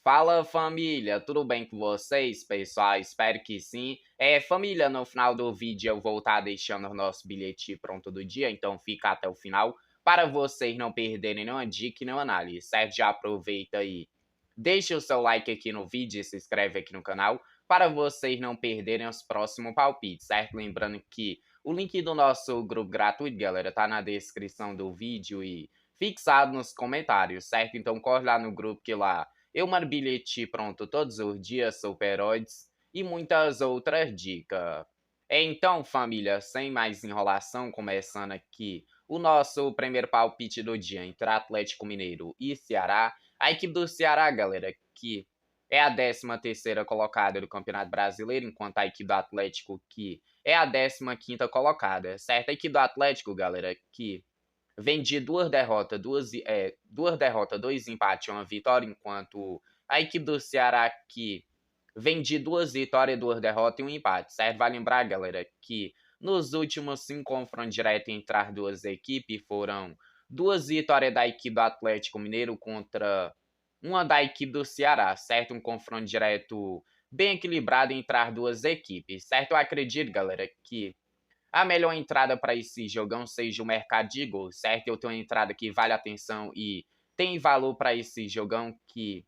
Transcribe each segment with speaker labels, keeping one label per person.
Speaker 1: Fala família, tudo bem com vocês, pessoal? Espero que sim. Família, no final do vídeo eu vou estar deixando o nosso bilhete pronto do dia, então fica até o final para vocês não perderem nenhuma dica e nenhuma análise, certo? Já aproveita aí, deixa o seu like aqui no vídeo e se inscreve aqui no canal para vocês não perderem os próximos palpites, certo? Lembrando que o link do nosso grupo gratuito, galera, tá na descrição do vídeo e fixado nos comentários, certo? Então corre lá no grupo que lá eu mando bilhete pronto todos os dias, super-heróis e muitas outras dicas. Então, família, sem mais enrolação, começando aqui o nosso primeiro palpite do dia entre Atlético Mineiro e Ceará. A equipe do Ceará, galera, que é a 13ª colocada do Campeonato Brasileiro, enquanto a equipe do Atlético, que é a 15ª colocada, certo? A equipe do Atlético, galera, que vem de duas derrotas, dois empates e uma vitória, enquanto a equipe do Ceará que vem de duas vitórias, duas derrotas e um empate, certo? Vai lembrar, galera, que nos últimos 5 confrontos diretos entre as duas equipes foram duas vitórias da equipe do Atlético Mineiro contra uma da equipe do Ceará, certo? Um confronto direto bem equilibrado entre as duas equipes, certo? Eu acredito, galera, que a melhor entrada para esse jogão seja o mercado de gols, certo? Eu tenho uma entrada que vale a atenção e tem valor para esse jogão que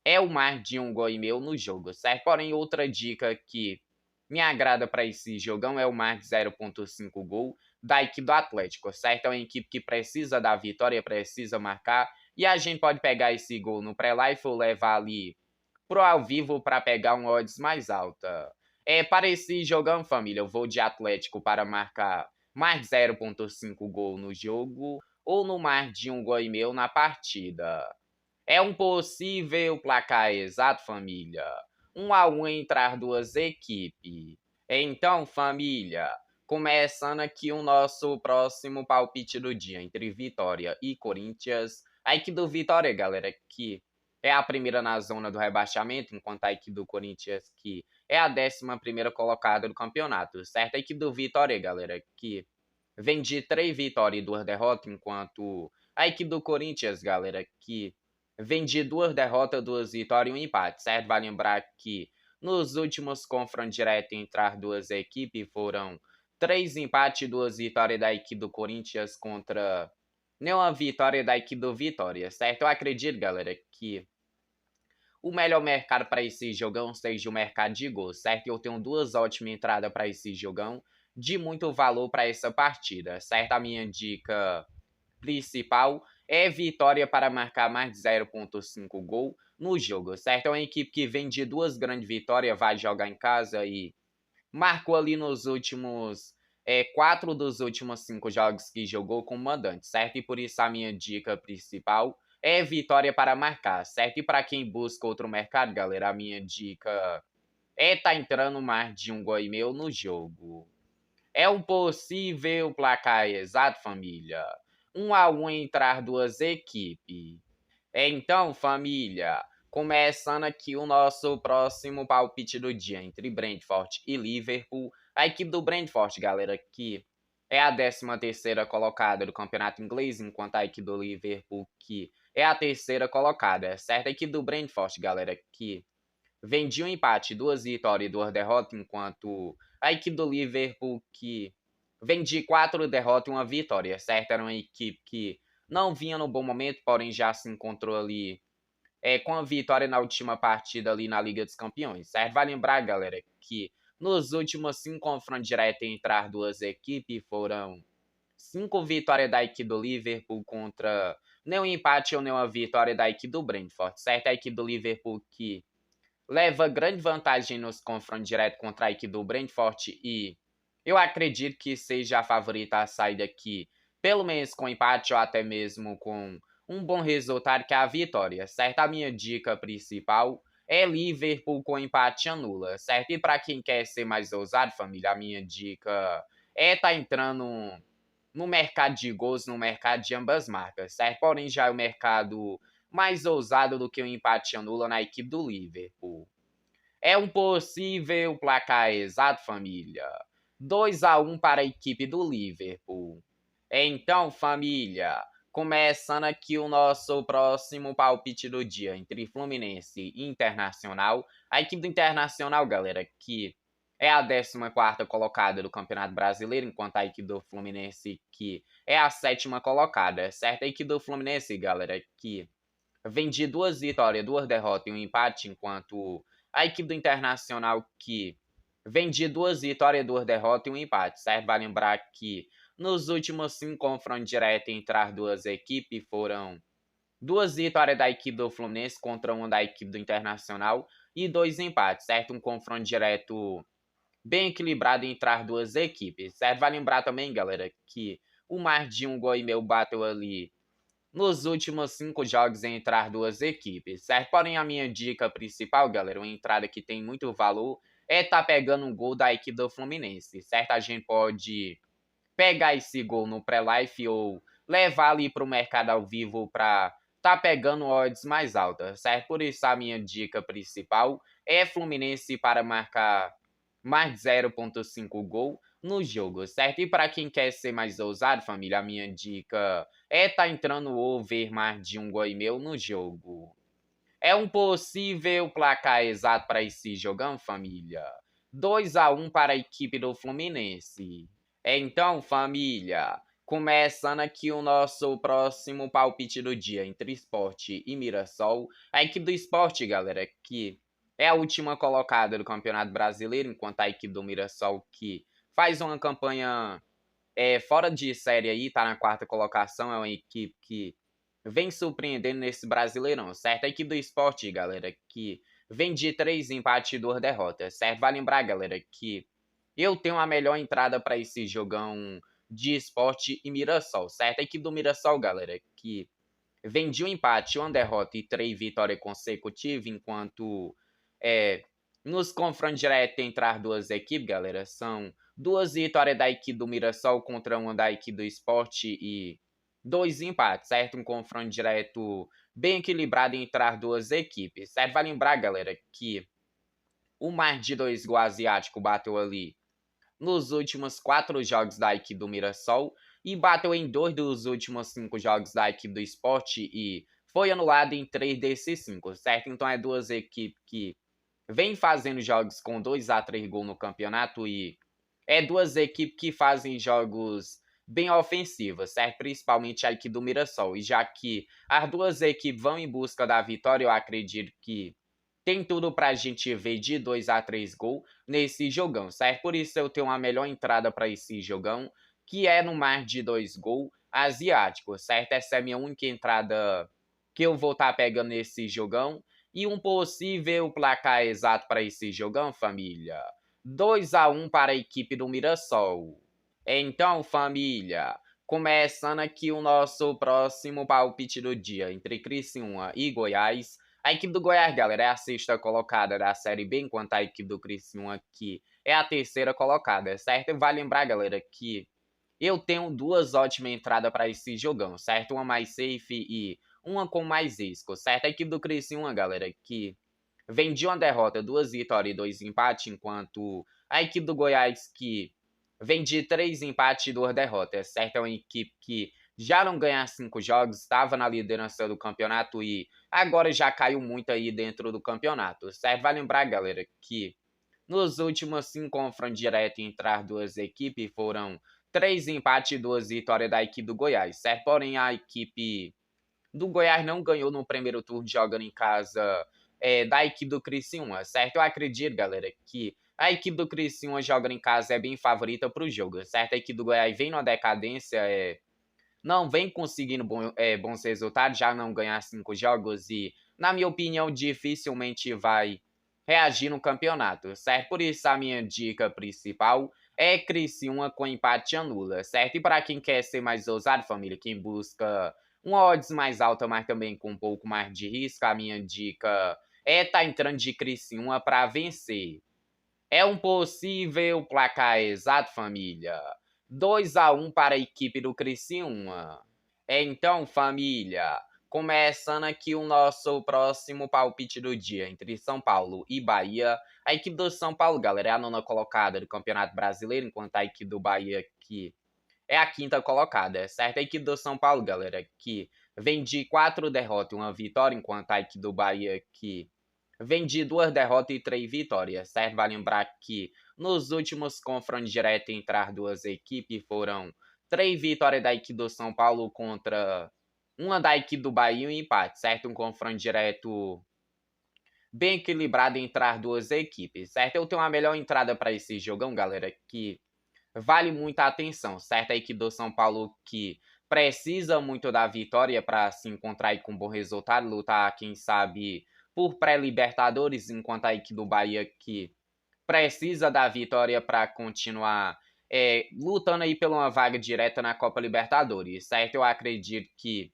Speaker 1: é o mais de um gol e meio no jogo, certo? Porém, outra dica que me agrada para esse jogão é o mais de 0,5 gol da equipe do Atlético, certo? É uma equipe que precisa da vitória, precisa marcar e a gente pode pegar esse gol no pré-live ou levar ali pro ao vivo para pegar um odds mais alta. Para esse jogão, família, eu vou de Atlético para marcar mais de 0,5 gol no jogo ou no mais de um gol e meio na partida. É um possível placar exato, família. 1-1 entre as duas equipes. Então, família, começando aqui o nosso próximo palpite do dia entre Vitória e Corinthians. A equipe do Vitória, galera, que é a primeira na zona do rebaixamento, enquanto a equipe do Corinthians, que é a 11ª colocada do campeonato, certo? A equipe do Vitória, galera, que vem de 3 vitórias e 2 derrotas, enquanto a equipe do Corinthians, galera, que vem de 2 derrotas, 2 vitórias e um empate, certo? Vai lembrar que nos últimos confrontos diretos entre as duas equipes foram 3 empates e 2 vitórias da equipe do Corinthians contra nenhuma vitória da equipe do Vitória, certo? Eu acredito, galera, que o melhor mercado para esse jogão seja o mercado de gols, certo? Eu tenho duas ótimas entradas para esse jogão de muito valor para essa partida, certo? A minha dica principal é vitória para marcar mais de 0,5 gol no jogo, certo? É uma equipe que vem de duas grandes vitórias, vai jogar em casa e marcou ali nos últimos 4 dos últimos 5 jogos que jogou como mandante, certo? E por isso a minha dica principal é vitória para marcar, certo? E para quem busca outro mercado, galera, a minha dica é tá entrando mais de um gol e meio no jogo. É um possível placar exato, família. 1-1 entre as duas equipes. Então, família, começando aqui o nosso próximo palpite do dia entre Brentford e Liverpool. A equipe do Brentford, galera, que é a 13ª colocada do campeonato inglês, enquanto a equipe do Liverpool, que é a terceira colocada, certo? A equipe do Brentford, galera, que vem de um empate, 2 vitórias e 2 derrotas, enquanto a equipe do Liverpool, que vem de 4 derrotas e uma vitória, certo? Era uma equipe que não vinha no bom momento, porém já se encontrou ali com a vitória na última partida ali na Liga dos Campeões, certo? Vai lembrar, galera, que nos últimos 5 confrontos diretos entre as duas equipes foram 5 vitórias da equipe do Liverpool contra nenhum empate ou nenhuma vitória da equipe do Brentford, certo? A equipe do Liverpool que leva grande vantagem nos confrontos diretos contra a equipe do Brentford e eu acredito que seja a favorita a sair daqui, pelo menos com empate ou até mesmo com um bom resultado que é a vitória, certo? A minha dica principal é Liverpool com empate anula, certo? E para quem quer ser mais ousado, família, a minha dica é tá entrando no mercado de gols, no mercado de ambas marcas, certo? Porém, já é o mercado mais ousado do que o empate anula na equipe do Liverpool. É um possível placar exato, família. 2-1 para a equipe do Liverpool. Então, família, Começando aqui o nosso próximo palpite do dia entre Fluminense e Internacional. A equipe do Internacional, galera, que é a 14ª colocada do Campeonato Brasileiro, enquanto a equipe do Fluminense, que é a 7ª colocada, certo? A equipe do Fluminense, galera, que vem de 2 vitórias, 2 derrotas e um empate, enquanto a equipe do Internacional, que vem de 2 vitórias, 2 derrotas e um empate, certo? Vai lembrar que nos últimos 5 confrontos diretos entre as duas equipes foram 2 vitórias da equipe do Fluminense contra uma da equipe do Internacional e 2 empates, certo? Um confronto direto bem equilibrado entre as duas equipes, certo? Vai lembrar também, galera, que o mais de um gol e meio bateu ali nos últimos 5 jogos entre as duas equipes, certo? Porém, a minha dica principal, galera, uma entrada que tem muito valor, é estar pegando um gol da equipe do Fluminense, certo? A gente pode pegar esse gol no pré-life ou levar ali para o mercado ao vivo para tá pegando odds mais altas, certo? Por isso a minha dica principal é Fluminense para marcar mais de 0,5 gol no jogo, certo? E para quem quer ser mais ousado, família, a minha dica é tá entrando over mais de um gol e meio no jogo. É um possível placar exato para esse jogão, família. 2-1 para a equipe do Fluminense. Então, família, começando aqui o nosso próximo palpite do dia entre Sport e Mirassol. A equipe do Sport, galera, que é a última colocada do Campeonato Brasileiro, enquanto a equipe do Mirassol, que faz uma campanha fora de série aí, tá na 4ª colocação, é uma equipe que vem surpreendendo nesse Brasileirão, certo? A equipe do Sport, galera, que vem de 3 empates e 2 derrotas, certo? Vai lembrar, galera, que eu tenho a melhor entrada para esse jogão de Sport e Mirassol, certo? A equipe do Mirassol, galera, que vem de um empate, uma derrota e 3 vitórias consecutivas, enquanto nos confrontos diretos entre as duas equipes, galera, são 2 vitórias da equipe do Mirassol contra uma da equipe do Sport e 2 empates, certo? Um confronto direto bem equilibrado entre as duas equipes, certo? Vai lembrar, galera, que o mais de 2 gols asiático bateu ali nos últimos 4 jogos da equipe do Mirassol e bateu em 2 dos últimos 5 jogos da equipe do Sport e foi anulado em 3 desses 5, certo? Então é duas equipes que vêm fazendo jogos com 2-3 gols no campeonato e é duas equipes que fazem jogos bem ofensivos, certo? Principalmente a equipe do Mirassol. E já que as duas equipes vão em busca da vitória, eu acredito que tem tudo pra gente ver de 2-3 gols nesse jogão, certo? Por isso eu tenho a melhor entrada para esse jogão, que é no mais de 2 gols asiático, certo? Essa é a minha única entrada que eu vou estar pegando nesse jogão. E um possível placar exato para esse jogão, família. 2-1 para a equipe do Mirassol. Então, família, começando aqui o nosso próximo palpite do dia entre Criciúma e Goiás. A equipe do Goiás, galera, é a 6ª colocada da Série B, enquanto a equipe do Criciúma aqui é a 3ª colocada, certo? Vai lembrar, galera, que eu tenho 2 ótimas entradas para esse jogão, certo? Uma mais safe e uma com mais risco, certo? A equipe do Criciúma, galera, que vem de uma derrota, 2 vitórias e 2 empates, enquanto a equipe do Goiás, que vem de 3 empates e 2 derrotas, certo? É uma equipe que já não ganha 5 jogos, estava na liderança do campeonato e agora já caiu muito aí dentro do campeonato, certo? Vai lembrar, galera, que nos últimos 5 confrontos diretos entre as duas equipes foram 3 empates e 2 vitórias da equipe do Goiás, certo? Porém, a equipe do Goiás não ganhou no primeiro turno jogando em casa da equipe do Criciúma, certo? Eu acredito, galera, que a equipe do Criciúma jogando em casa é bem favorita para o jogo, certo? A equipe do Goiás vem numa decadência, não vem conseguindo bons resultados, já não ganhar 5 jogos e, na minha opinião, dificilmente vai reagir no campeonato, certo? Por isso a minha dica principal é Criciúma com empate anula, certo? E para quem quer ser mais ousado, família, quem busca uma odds mais alta, mas também com um pouco mais de risco, a minha dica é tá entrando de Criciúma para vencer. É um possível placar exato, família. 2-1 para a equipe do Criciúma. Então, família, começando aqui o nosso próximo palpite do dia entre São Paulo e Bahia. A equipe do São Paulo, galera, é a 9ª colocada do Campeonato Brasileiro, enquanto a equipe do Bahia, que é a quinta colocada, certo? A equipe do São Paulo, galera, que vem de 4 derrotas e 1 vitória, enquanto a equipe do Bahia, que vem de 2 derrotas e 3 vitórias, certo? Vale lembrar que nos últimos confrontos diretos entre as duas equipes foram 3 vitórias da equipe do São Paulo contra uma da equipe do Bahia e um empate, certo? Um confronto direto bem equilibrado entre as duas equipes, certo? Eu tenho uma melhor entrada para esse jogão, galera, que vale muita atenção, certo? A equipe do São Paulo que precisa muito da vitória para se encontrar aí com um bom resultado, lutar, quem sabe, por pré-Libertadores, enquanto a equipe do Bahia que precisa da vitória para continuar lutando aí pela uma vaga direta na Copa Libertadores, certo? Eu acredito que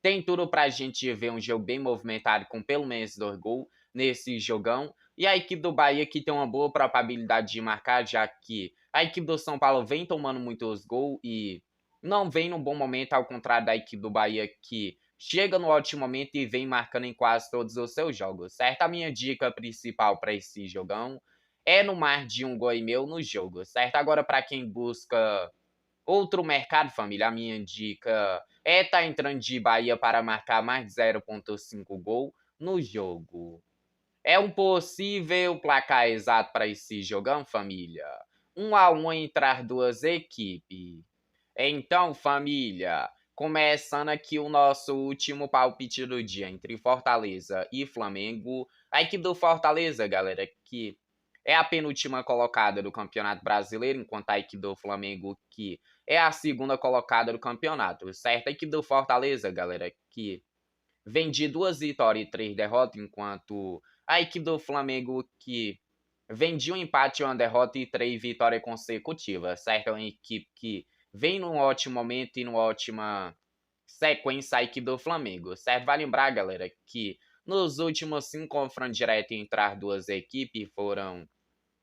Speaker 1: tem tudo pra gente ver um jogo bem movimentado com pelo menos 2 gols nesse jogão. E a equipe do Bahia que tem uma boa probabilidade de marcar, já que a equipe do São Paulo vem tomando muitos gols e não vem num bom momento, ao contrário da equipe do Bahia que chega no ótimo momento e vem marcando em quase todos os seus jogos, certo? A minha dica principal para esse jogão é no mais de 1,5 gols no jogo, certo? Agora, para quem busca outro mercado, família, a minha dica é estar entrando de Bahia para marcar mais de 0,5 gol no jogo. É um possível placar exato para esse jogão, família? 1-1 entre as duas equipes. Então, família, começando aqui o nosso último palpite do dia entre Fortaleza e Flamengo. A equipe do Fortaleza, galera, que é a penúltima colocada do Campeonato Brasileiro, enquanto a equipe do Flamengo, que é a segunda colocada do campeonato, certo? A equipe do Fortaleza, galera, que vem de 2 vitórias e 3 derrotas, enquanto a equipe do Flamengo, que vem de um empate, uma derrota e 3 vitórias consecutivas, certo? É uma equipe que vem num ótimo momento e numa ótima sequência a equipe do Flamengo, certo? Vale lembrar, galera, que nos últimos 5 confrontos diretos entre as duas equipes foram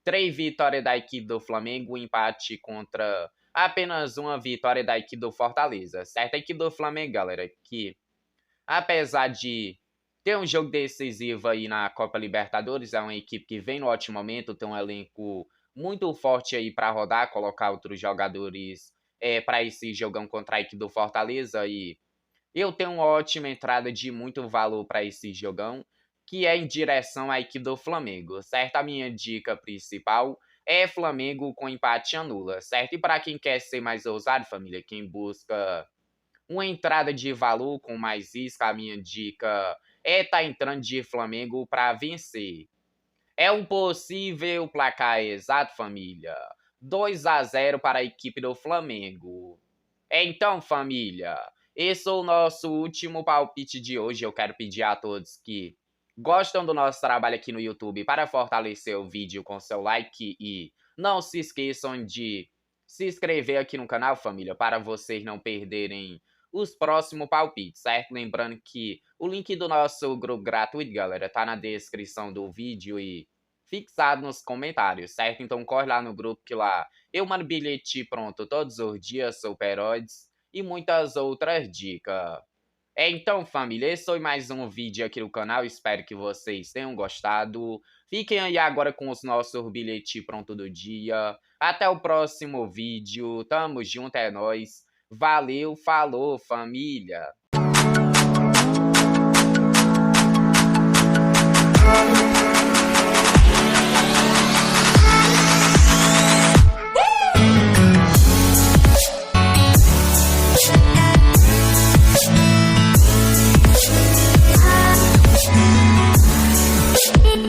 Speaker 1: 3 vitórias da equipe do Flamengo, um empate contra apenas uma vitória da equipe do Fortaleza, certo? A equipe do Flamengo, galera, que apesar de ter um jogo decisivo aí na Copa Libertadores, é uma equipe que vem no ótimo momento, tem um elenco muito forte aí para rodar, colocar outros jogadores para esse jogão contra a equipe do Fortaleza. E eu tenho uma ótima entrada de muito valor para esse jogão, que é em direção à equipe do Flamengo, certo? A minha dica principal é Flamengo com empate anula, certo? E para quem quer ser mais ousado, família, quem busca uma entrada de valor com mais isca, a minha dica é estar entrando de Flamengo para vencer. É um possível placar exato, família. 2-0 para a equipe do Flamengo. Então, família, esse é o nosso último palpite de hoje. Eu quero pedir a todos que gostam do nosso trabalho aqui no YouTube para fortalecer o vídeo com seu like e não se esqueçam de se inscrever aqui no canal, família, para vocês não perderem os próximos palpites, certo? Lembrando que o link do nosso grupo gratuito, galera, tá na descrição do vídeo e fixado nos comentários, certo? Então corre lá no grupo que lá eu mando bilhete pronto todos os dias, super-heróis e muitas outras dicas. Então, família, esse foi mais um vídeo aqui no canal, espero que vocês tenham gostado. Fiquem aí agora com os nossos bilhetes pronto do dia. Até o próximo vídeo, tamo junto, é nóis. Valeu, falou, família!